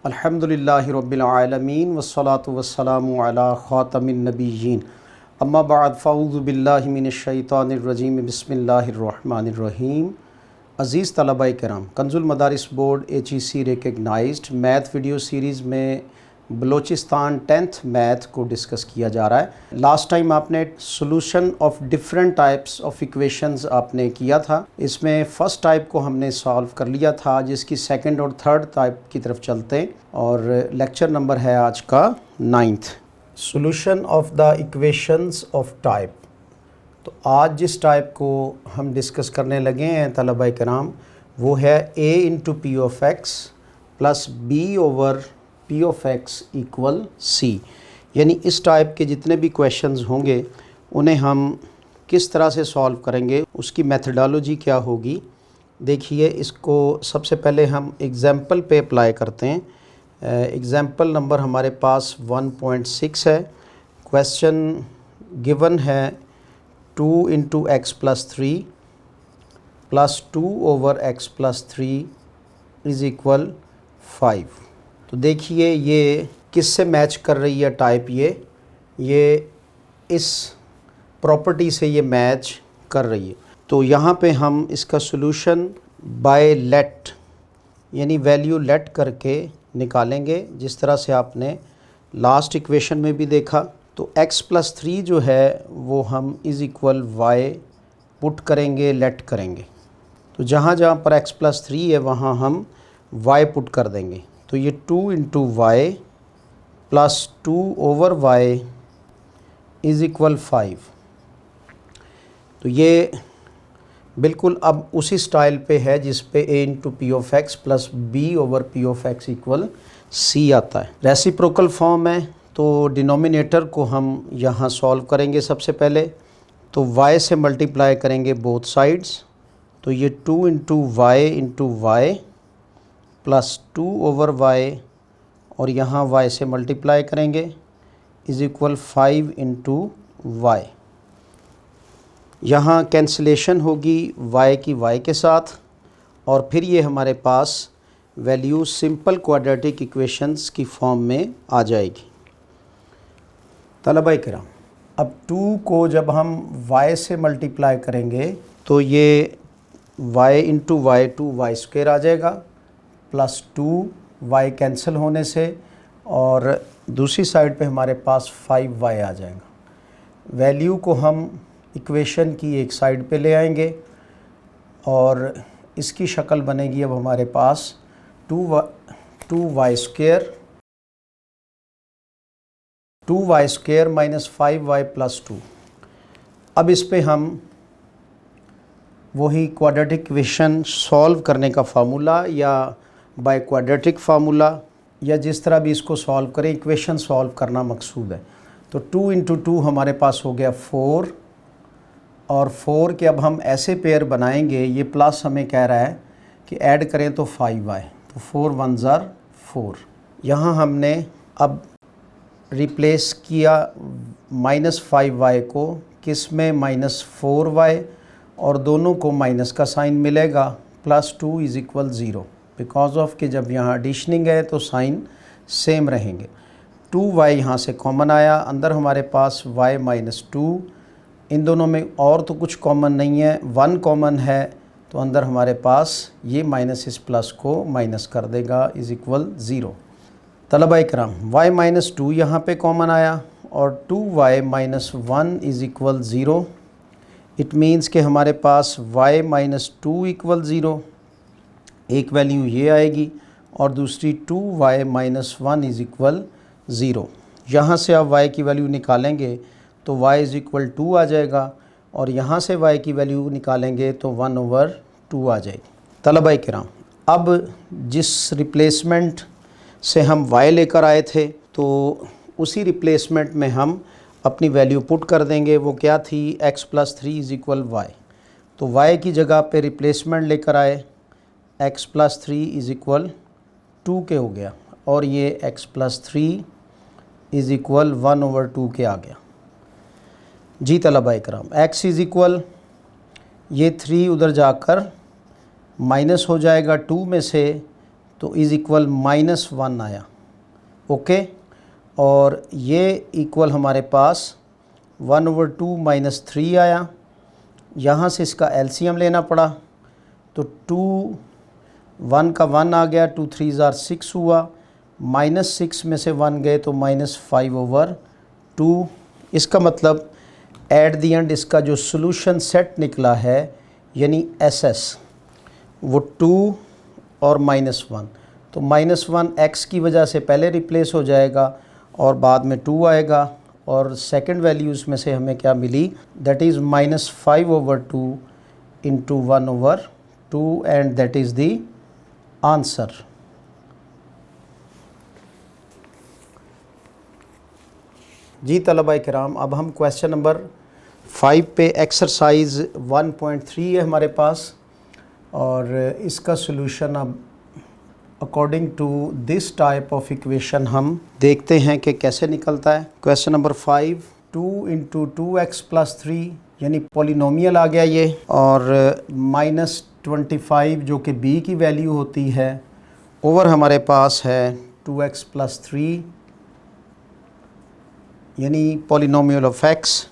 अल्हम्दुलिल्लाहि रब्बिल आलमीन वस्सलातु वस्सलामु अला ख़ातमिन नबिय्यीन अम्मा बाद फ़अऊज़ु बिल्लाहि मिनश शैतानिर रजीम बिस्मिल्लाहिर रहमानिर रहीम। अज़ीज़ तलबा किराम, Kanzul Madaris board HEC recognised math video series में बलूचिस्तान 10th मैथ को डिस्कस किया जा रहा है। लास्ट टाइम आपने solution of different types of equations आपने किया था। इसमें फ़र्स्ट टाइप को हमने सॉल्व कर लिया था, जिसकी सेकंड और थर्ड टाइप की तरफ चलते हैं और लेक्चर नंबर है आज का 9th, solution of the equations of type. तो आज जिस टाइप को हम डिस्कस करने लगे हैं तलबा कराम, वो है a into P of X plus B over P of X equal C. यानी इस टाइप के जितने भी क्वेश्चंस होंगे उन्हें हम किस तरह से सॉल्व करेंगे, उसकी मेथडोलॉजी क्या होगी। देखिए, इसको सबसे पहले हम एग्ज़ाम्पल पे अप्लाई करते हैं। एग्ज़ाम्पल नंबर हमारे पास 1.6 है। क्वेश्चन गिवन है 2 into x plus 3 plus 2 over x plus 3 is equal 5। तो देखिए ये किससे मैच कर रही है टाइप, ये इस प्रॉपर्टी से ये मैच कर रही है। तो यहाँ पे हम इसका सॉल्यूशन बाय लेट यानी वैल्यू लेट करके निकालेंगे, जिस तरह से आपने लास्ट इक्वेशन में भी देखा। तो x प्लस 3 जो है वो हम इज़ इक्वल y पुट करेंगे, लेट करेंगे। तो जहाँ जहाँ पर x प्लस 3 है वहाँ हम y पुट कर देंगे। तो ये 2 into Y plus 2 over y is equal 5। तो ये बिल्कुल अब उसी स्टाइल पे है जिस पे a into P of X plus B over P of X equal C आता है। रेसिप्रोकल फॉर्म है, तो डिनोमिनेटर को हम यहाँ सॉल्व करेंगे। सबसे पहले तो y से मल्टीप्लाई करेंगे बोथ साइड्स। तो ये 2 into Y plus 2 over y और यहाँ y से मल्टीप्लाई करेंगे इज़ इक्वल 5 इंटू वाई। यहाँ कैंसिलेशन होगी y की y के साथ और फिर ये हमारे पास वैल्यू सिंपल क्वाड्रेटिक इक्वेशंस की फॉर्म में आ जाएगी। तलबा किराम, अब 2 को जब हम y से मल्टीप्लाई करेंगे तो ये y into Y 2y square आ जाएगा प्लस 2y कैंसिल होने से, और दूसरी साइड पे हमारे पास 5y आ जाएगा। वैल्यू को हम इक्वेशन की एक साइड पे ले आएंगे और इसकी शक्ल बनेगी अब हमारे पास 2y square minus 5y plus 2। अब इस पे हम वही क्वाड्रेटिक इक्वेशन सॉल्व करने का फार्मूला या बाय क्वाड्रेटिक फार्मूला या जिस तरह भी इसको सॉल्व करें, इक्वेशन सॉल्व करना मकसूद है। तो 2 इंटू 2 हमारे पास हो गया 4, और 4 के अब हम ऐसे पेयर बनाएंगे, ये प्लस हमें कह रहा है कि ऐड करें तो 5y, तो 4 1 ज़र 4। यहाँ हमने अब रिप्लेस किया माइनस 5y को किस में, माइनस 4y, और दोनों को माइनस का साइन मिलेगा। Plus 2 is equal 0, because of कि जब यहाँ एडिशनिंग है तो साइन सेम रहेंगे। 2y यहाँ से कॉमन आया, अंदर हमारे पास y माइनस 2, इन दोनों में और तो कुछ कॉमन नहीं है, 1 कॉमन है, तो अंदर हमारे पास ये माइनस इस प्लस को माइनस कर देगा इज़ इक्वल 0। तलबा इकराम, y माइनस 2 यहाँ पे कॉमन आया और 2y minus 1 is equal 0। It means कि हमारे पास y माइनस 2 इक्वल 0, एक वैल्यू ये आएगी और दूसरी 2y माइनस 1 इज़ इक्वल 0। यहाँ से आप y की वैल्यू निकालेंगे तो y इज़ इक्वल 2 आ जाएगा, और यहाँ से y की वैल्यू निकालेंगे तो 1 ओवर 2 आ जाएगी। तलबा किराम, अब जिस रिप्लेसमेंट से हम y लेकर आए थे तो उसी रिप्लेसमेंट में हम अपनी वैल्यू पुट कर देंगे। वो क्या थी, x plus 3 is equal Y. तो y की जगह पे रिप्लेसमेंट लेकर आए, x प्लस 3 इज़ इक्वल 2 के हो गया, और ये x plus 3 is equal 1 over 2 के आ गया। जी तलबा इकराम, x इज़ इक्वल ये 3 उधर जाकर माइनस हो जाएगा 2 में से, तो इज़ इक्वल -1 आया। ओके, और ये इक्वल हमारे पास 1/2 -3 आया। यहाँ से इसका एलसीएम लेना पड़ा, तो 2 1 का 1 आ गया, 2 3 ज़ार 6 हुआ, -6 में से 1 गए तो -5/2। इसका मतलब एट द एंड इसका जो सॉल्यूशन सेट निकला है यानी SS वो 2 और -1, तो -1 x की वजह से पहले रिप्लेस हो जाएगा और बाद में 2 आएगा, और सेकंड वैल्यूज़ में से हमें क्या मिली, that is -5/2 into 1/2 and that is the answer. जी तलबा किराम, अब हम क्वेश्चन नंबर 5 पे एक्सरसाइज 1.3 है हमारे पास, और इसका सॉल्यूशन अब according to this type of equation हम देखते हैं कि कैसे निकलता है। क्वेश्चन नंबर 5, 2 इंटू 2x + 3 यानी पॉलिनोमियल आ गया ये, और -25 जो कि b की वैल्यू होती है, ओवर हमारे पास है 2x + 3 यानी polynomial of x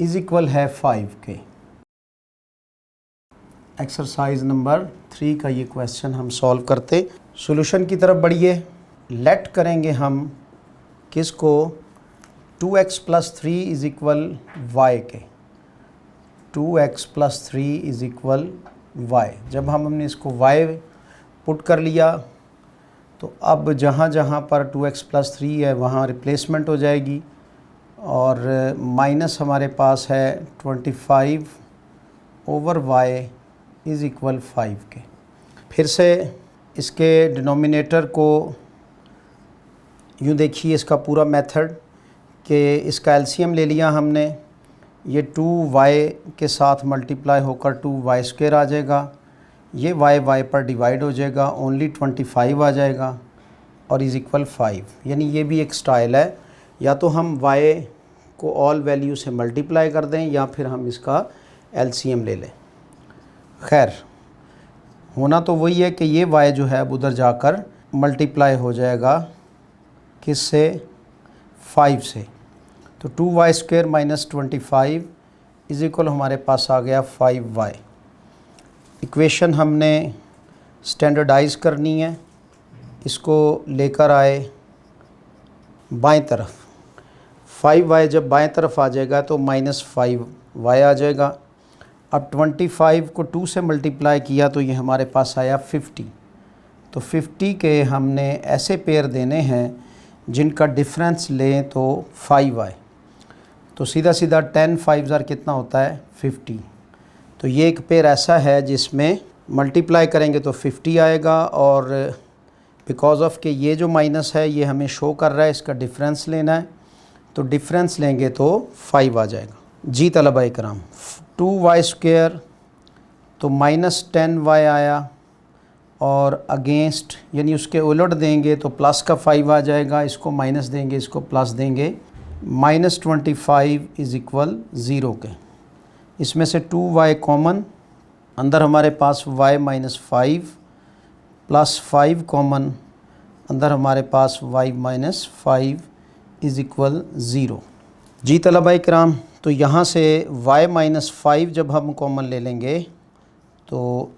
is equal है 5 के। एक्सरसाइज नंबर 3 का ये क्वेश्चन हम सॉल्व करते, सॉल्यूशन की तरफ बढ़िए। लेट करेंगे हम किसको, 2x + 3 इज़ इक्वल y के, 2x + 3 इज़ इक्वल y। जब हमने इसको y पुट कर लिया तो अब जहाँ जहाँ पर 2x + 3 है वहाँ रिप्लेसमेंट हो जाएगी, और माइनस हमारे पास है 25/y इज़ इक्वल 5 के। फिर से इसके डिनोमिनेटर को यूँ देखिए, इसका पूरा मेथड कि इसका एलसीएम ले लिया हमने, ये 2y के साथ मल्टीप्लाई होकर 2y² आ जाएगा, ये y पर डिवाइड हो जाएगा, ओनली 25 आ जाएगा और इज़ इक्वल 5। यानी ये भी एक स्टाइल है, या तो हम y को ऑल वैल्यू से मल्टीप्लाई कर दें या फिर हम इसका एलसीएम ले लें। खैर, होना तो वही है कि ये y जो है अब उधर जाकर मल्टीप्लाई हो जाएगा किससे, 5 से, तो 2y² - 25 इज़ इक्वल हमारे पास आ गया 5y। इक्वेशन हमने स्टैंडर्डाइज़ करनी है, इसको लेकर आए बाएं तरफ, 5y जब बाएं तरफ आ जाएगा तो -5y आ जाएगा। अब 25 को 2 से मल्टीप्लाई किया तो ये हमारे पास आया 50, तो 50 के हमने ऐसे पेयर देने हैं जिनका डिफरेंस लें तो 5 आए, तो सीधा सीधा 10 5 ज़ार कितना होता है 50, तो ये एक पेयर ऐसा है जिसमें मल्टीप्लाई करेंगे तो 50 आएगा, और बिकॉज़ ऑफ कि ये जो माइनस है ये हमें शो कर रहा है इसका डिफरेंस लेना है, तो डिफरेंस लेंगे तो 5 आ जाएगा। जी तलबा इकराम, 2y² तो -10y आया, और अगेंस्ट यानी उसके उलट देंगे तो प्लस का 5 आ जाएगा, इसको माइनस देंगे इसको प्लस देंगे, -25 इज़ इक्वल 0 के। इसमें से 2y कॉमन, अंदर हमारे पास y - 5 प्लस 5 कॉमन, अंदर हमारे पास y - 5 इज़ इक्वल 0। जी तलबा इकराम, तो यहाँ से y - 5 जब हम कॉमन ले लेंगे तो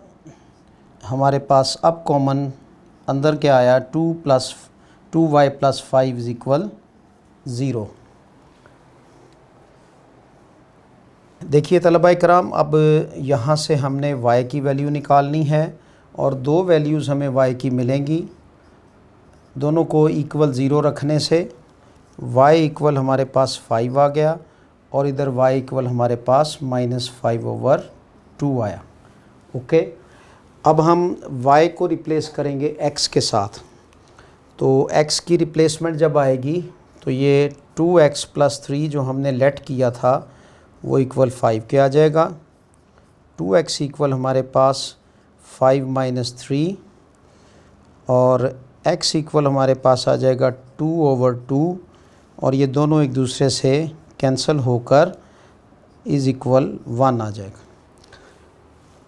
हमारे पास अब कॉमन अंदर क्या आया, 2y + 5 इज़ इक्वल 0। देखिए तलबा इकराम, अब यहाँ से हमने y की वैल्यू निकालनी है, और दो वैल्यूज़ हमें y की मिलेंगी, दोनों को इक्वल 0 रखने से y इक्वल हमारे पास 5 आ गया, और इधर y इक्वल हमारे पास -5/2 आया। ओके, अब हम y को रिप्लेस करेंगे x के साथ, तो x की रिप्लेसमेंट जब आएगी तो ये 2x + 3 जो हमने लेट किया था वो इक्वल 5 के आ जाएगा, 2x इक्वल हमारे पास 5 - 3, और x इक्वल हमारे पास आ जाएगा 2/2, और ये दोनों एक दूसरे से कैंसिल होकर इज़ इक्वल 1 आ जाएगा।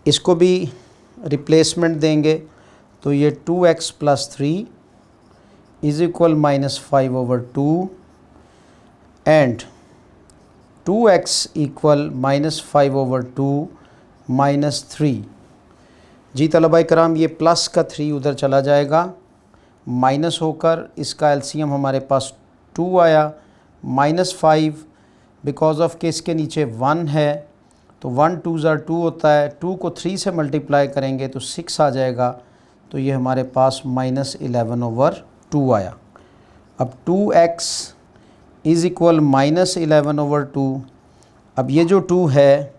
इसको भी रिप्लेसमेंट देंगे तो ये 2x plus 3 is equal -5/2 and 2x equal -5/2 -3। जी तलबा कराम, ये प्लस का 3 उधर चला जाएगा, माइनस होकर इसका एलसीएम हमारे पास 2 आया। -5 बिकॉज ऑफ के इसके नीचे 1 है, तो 1 2 ज़ा 2 होता है, 2 को 3 से मल्टीप्लाई करेंगे तो 6 आ जाएगा। तो ये हमारे पास -11/2 आया। अब 2x इज़ इक्वल -11/2। अब ये जो 2 है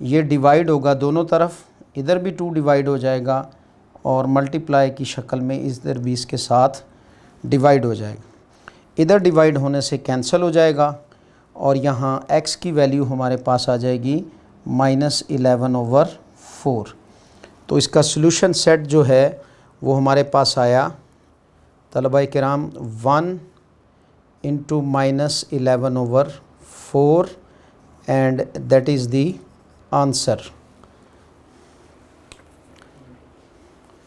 ये डिवाइड होगा दोनों तरफ, इधर भी 2 डिवाइड हो जाएगा और मल्टीप्लाई की शक्ल में इधर भी इसके साथ डिवाइड हो जाएगा। इधर डिवाइड होने से कैंसिल हो जाएगा और यहाँ x की वैल्यू हमारे पास आ जाएगी -11/4। तो इसका सॉल्यूशन सेट जो है वो हमारे पास आया तलबा किराम 1 × -11/4 and that is the answer.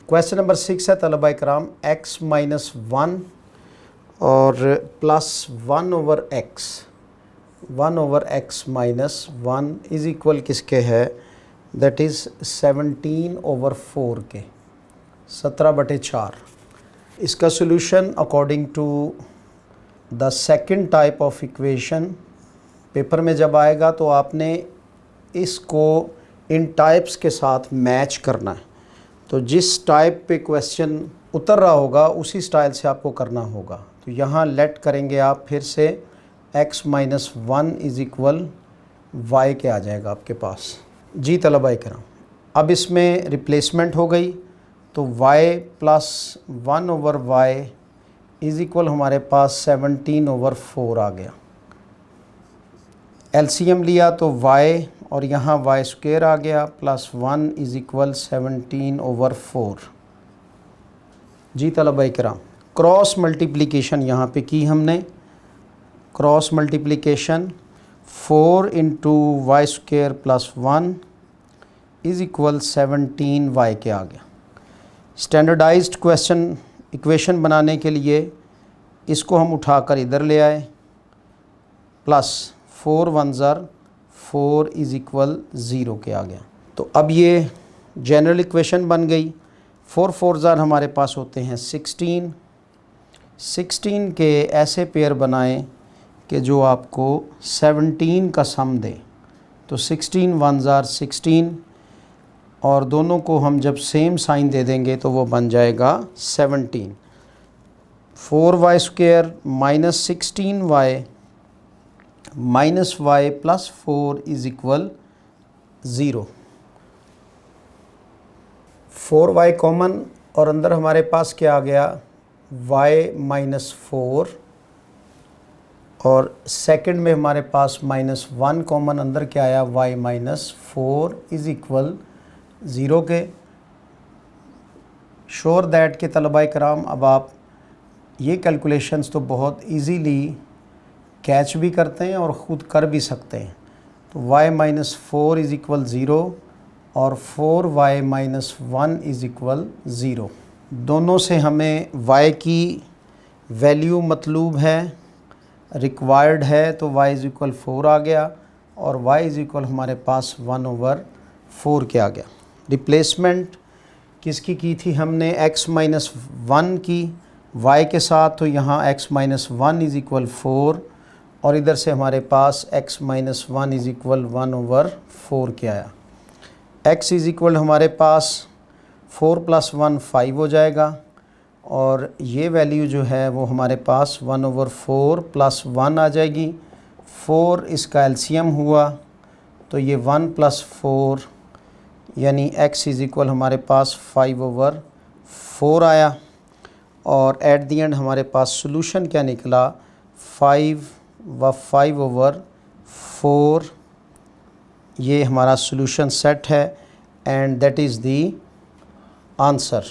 Question number 6 है तलबा कराम, x - 1 और +1/x 1/x - 1 इज़ इक्वल किसके है, दैट इज़ 17/4 के, 17/4। इसका solution according to the second type of equation paper में जब आएगा तो आपने इसको इन टाइप्स के साथ मैच करना है। तो जिस टाइप पे क्वेश्चन उतर रहा होगा उसी स्टाइल से आपको करना होगा। तो यहाँ लेट करेंगे आप फिर से x - 1 इज़ इक्वल y के आ जाएगा आपके पास। जी तलबा कराम, अब इसमें रिप्लेसमेंट हो गई तो y + 1/y इज़ इक्वल हमारे पास 17/4 आ गया। एलसीएम लिया तो y और यहाँ y² आ गया +1 इज़ इक्वल 17/4। जी तलबा कराम, क्रॉस मल्टीप्लिकेशन यहाँ पे की हमने। Cross multiplication 4 × y² + 1 is equal 17y के आ गया। स्टैंडर्डाइज्ड क्वेश्चन इक्वेशन बनाने के लिए इसको हम उठाकर इधर ले आए, प्लस 4 1 ज़र 4 इज़ इक्वल 0 के आ गया। तो अब ये जनरल इक्वेशन बन गई। 4 4 ज़र हमारे पास होते हैं 16। 16 के ऐसे पेयर बनाएं कि जो आपको 17 का सम दे। तो 16 1 ज़र 16 और दोनों को हम जब सेम साइन दे देंगे तो वो बन जाएगा 17। 4y² - 16y -y + 4 is equal 0। 4y common और अंदर हमारे पास क्या आ गया, y - 4 और सेकंड में हमारे पास -1 कॉमन, अंदर क्या आया y - 4 इज़ इक्वल 0 के। श्योर दैट के तलबा कराम, अब आप ये कैलकुलेशंस तो बहुत इजीली कैच भी करते हैं और ख़ुद कर भी सकते हैं। तो y - 4 इज़ इक्वल 0 और 4y - 1 इज़ इक्वल 0। दोनों से हमें y की वैल्यू मतलूब है, रिक्वायर्ड है, तो y इज़ इक्वल 4 आ गया और y इज़ इक्वल हमारे पास 1/4 के आ गया। रिप्लेसमेंट किसकी की थी हमने, x - 1 की y के साथ, तो यहाँ x - 1 इज़ इक्वल 4 और इधर से हमारे पास x - 1 इज़ इक्वल 1/4 के आया। x इज़ इक्वल हमारे पास 4 + 1 5 हो जाएगा और ये वैल्यू जो है वो हमारे पास 1/4 + 1 आ जाएगी। 4 इसका एलसीएम हुआ तो ये 1 + 4 यानी x इज़ इक्वल हमारे पास 5/4 आया और एट दी एंड हमारे पास सॉल्यूशन क्या निकला, 5 व 5/4। ये हमारा सॉल्यूशन सेट है and that is the answer.